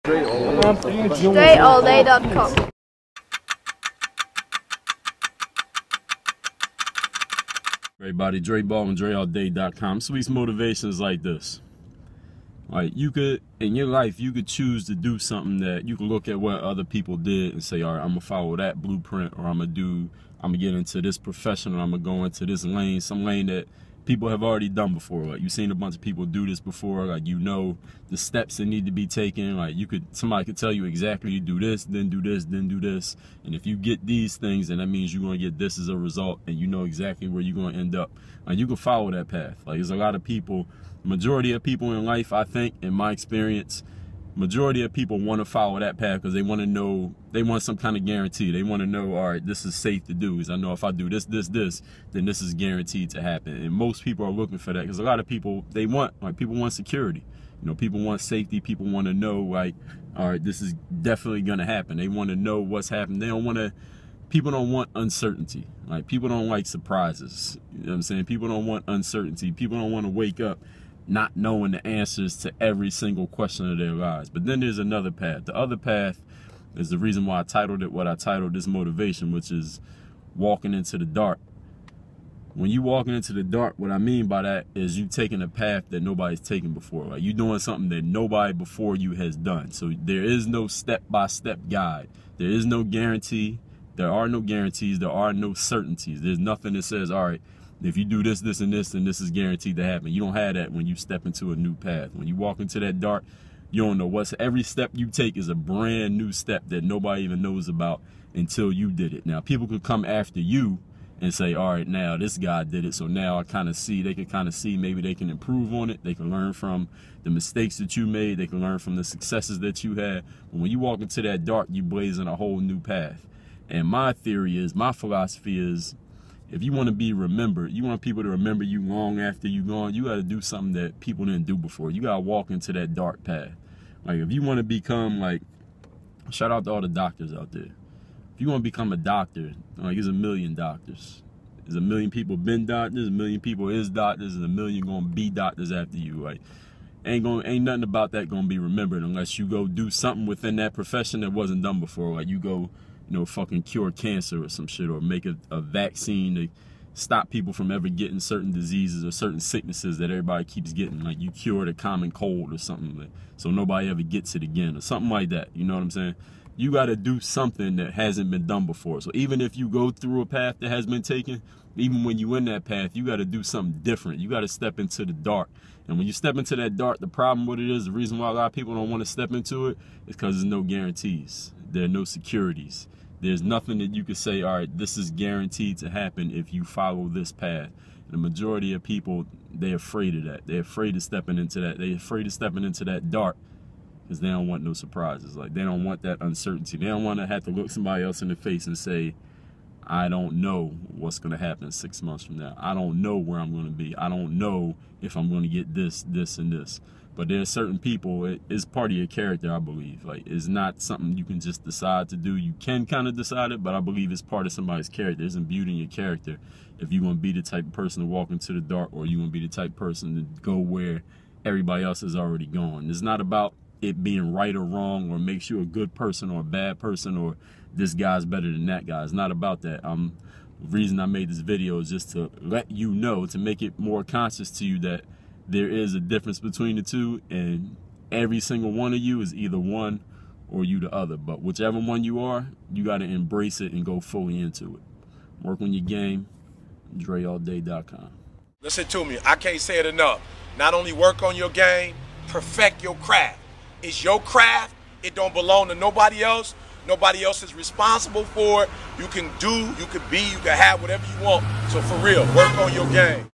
DreAllDay.com. Everybody, Dre Baldwin, DreAllDay.com. Sweet motivations like this. Like, you could, in your life, you could choose to do something that you could look at what other people did and say, all right, I'm gonna follow that blueprint, or I'm gonna get into this profession, or I'm gonna go into this lane, some lane that people have already done before. Like, you've seen a bunch of people do this before. Like, you know the steps that need to be taken. Like, somebody could tell you exactly, you do this, then do this, then do this. And if you get these things, then that means you're gonna get this as a result, and you know exactly where you're gonna end up. Like, you can follow that path. Like, there's a lot of people, majority of people in life, I think, in my experience, majority of people want to follow that path because they want to know, they want some kind of guarantee. They want to know, all right, this is safe to do. Because I know if I do this, then this is guaranteed to happen. And most people are looking for that because a lot of people, people want security. You know, people want safety. People want to know, like, all right, this is definitely going to happen. They want to know what's happening. They don't want to, people don't want uncertainty. Like, people don't like surprises. You know what I'm saying? People don't want uncertainty. People don't want to wake up not knowing the answers to every single question of their lives. But then there's another path. The other path is the reason why I titled it what I titled this motivation, which is walking into the dark. When you walking into the dark, what I mean by that is you taking a path that nobody's taken before. Like, you doing something that nobody before you has done. So there is no step-by-step guide. There is no guarantee. There are no guarantees. There are no certainties. There's nothing that says, all right, if you do this, this, and this, then this is guaranteed to happen. You don't have that when you step into a new path. When you walk into that dark, you don't know every step you take is a brand new step that nobody even knows about until you did it. Now, people could come after you and say, all right, now this guy did it, so now they can kind of see maybe they can improve on it. They can learn from the mistakes that you made. They can learn from the successes that you had. But when you walk into that dark, you blazing a whole new path. And my philosophy is, if you want to be remembered, you want people to remember you long after you're gone, you got to do something that people didn't do before. You got to walk into that dark path. Like, if you want to become, like, shout out to all the doctors out there. If you want to become a doctor, like, there's a million doctors. There's a million people been doctors, a million people is doctors, and a million going to be doctors after you. Like, ain't nothing about that going to be remembered unless you go do something within that profession that wasn't done before. Like, you go, you know, fucking cure cancer or some shit, or make a vaccine to stop people from ever getting certain diseases or certain sicknesses that everybody keeps getting. Like, you cure the common cold or something, so nobody ever gets it again, or something like that. You know what I'm saying? You got to do something that hasn't been done before. So even if you go through a path that has been taken, even when you in that path, you got to do something different. You got to step into the dark. And when you step into that dark, the problem with it is, the reason why a lot of people don't want to step into it is because there's no guarantees. There are no securities. There's nothing that you could say, all right, this is guaranteed to happen if you follow this path. And the majority of people, they're afraid of that. They're afraid of stepping into that. They're afraid of stepping into that dark because they don't want no surprises. Like, they don't want that uncertainty. They don't want to have to look somebody else in the face and say, I don't know what's going to happen 6 months from now. I don't know where I'm going to be. I don't know if I'm going to get this, this, and this. But there are certain people, it's part of your character, I believe. Like, it's not something you can just decide to do. You can kind of decide it, but I believe it's part of somebody's character. It's imbued in your character. If you want to be the type of person to walk into the dark, or you want to be the type of person to go where everybody else has already gone. It's not about it being right or wrong, or makes you a good person or a bad person, or this guy's better than that guy. It's not about that. The reason I made this video is just to let you know, to make it more conscious to you that there is a difference between the two, and every single one of you is either one or you the other. But whichever one you are, you got to embrace it and go fully into it. Work on your game. DreAllDay.com. Listen to me. I can't say it enough. Not only work on your game, perfect your craft. It's your craft. It don't belong to nobody else. Nobody else is responsible for it. You can do, you can be, you can have whatever you want. So for real, work on your game.